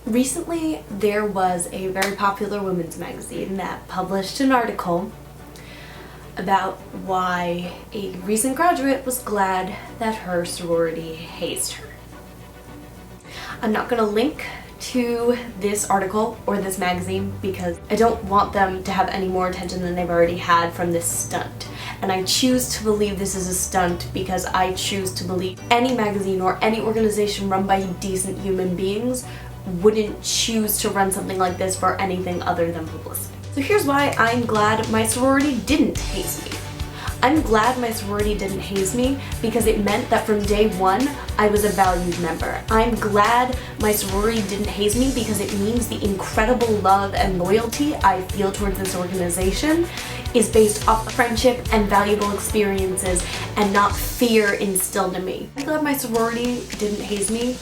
Recently, there was a very popular women's magazine that published an article about why a recent graduate was glad that her sorority hazed her. I'm not going to link to this article or this magazine because I don't want them to have any more attention than they've already had from this stunt. And I choose to believe this is a stunt because I choose to believe any magazine or any organization run by decent human beings wouldn't choose to run something like this for anything other than publicity. So here's why I'm glad my sorority didn't haze me. I'm glad my sorority didn't haze me because it meant that from day one, I was a valued member. I'm glad my sorority didn't haze me because it means the incredible love and loyalty I feel towards this organization is based off friendship and valuable experiences and not fear instilled in me. I'm glad my sorority didn't haze me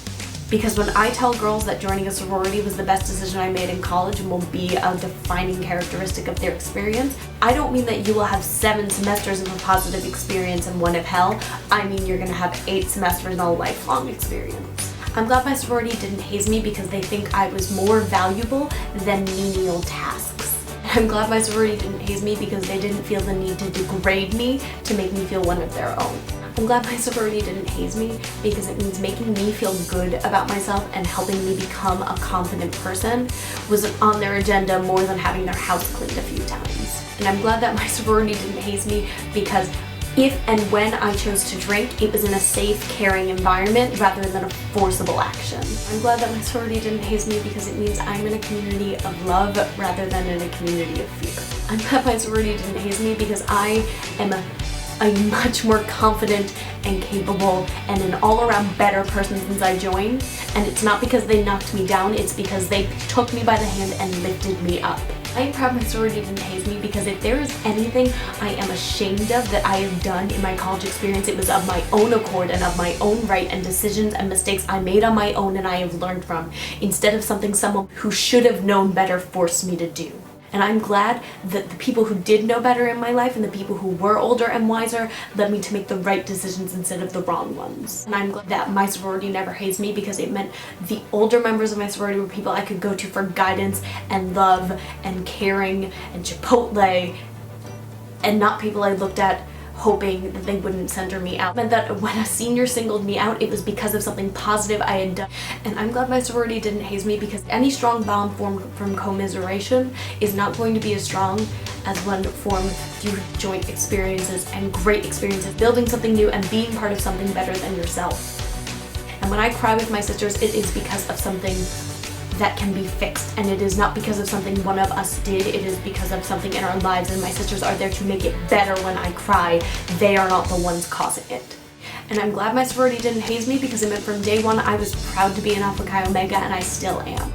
because when I tell girls that joining a sorority was the best decision I made in college and will be a defining characteristic of their experience, I don't mean that you will have 7 semesters of a positive experience and 1 of hell. I mean you're gonna have 8 semesters and a lifelong experience. I'm glad my sorority didn't haze me because they think I was more valuable than menial tasks. I'm glad my sorority didn't haze me because they didn't feel the need to degrade me to make me feel one of their own. I'm glad my sorority didn't haze me because it means making me feel good about myself and helping me become a confident person was on their agenda more than having their house cleaned a few times. And I'm glad that my sorority didn't haze me because if and when I chose to drink, it was in a safe, caring environment rather than a forcible action. I'm glad that my sorority didn't haze me because it means I'm in a community of love rather than in a community of fear. I'm glad my sorority didn't haze me because I am a much more confident and capable and an all-around better person since I joined, and it's not because they knocked me down, it's because they took me by the hand and lifted me up. I am proud my sorority didn't haze me because if there is anything I am ashamed of that I have done in my college experience, it was of my own accord and of my own right and decisions and mistakes I made on my own and I have learned from, instead of something someone who should have known better forced me to do. And I'm glad that the people who did know better in my life and the people who were older and wiser led me to make the right decisions instead of the wrong ones. And I'm glad that my sorority never hazed me because it meant the older members of my sorority were people I could go to for guidance and love and caring and Chipotle, and not people I looked at hoping that they wouldn't center me out. It meant that when a senior singled me out, it was because of something positive I had done. And I'm glad my sorority didn't haze me because any strong bond formed from commiseration is not going to be as strong as one formed through joint experiences and great experiences, building something new and being part of something better than yourself. And when I cry with my sisters, it is because of something that can be fixed, and it is not because of something one of us did, it is because of something in our lives, and my sisters are there to make it better when I cry. They are not the ones causing it. And I'm glad my sorority didn't haze me because it meant from day one I was proud to be an Alpha Chi Omega, and I still am.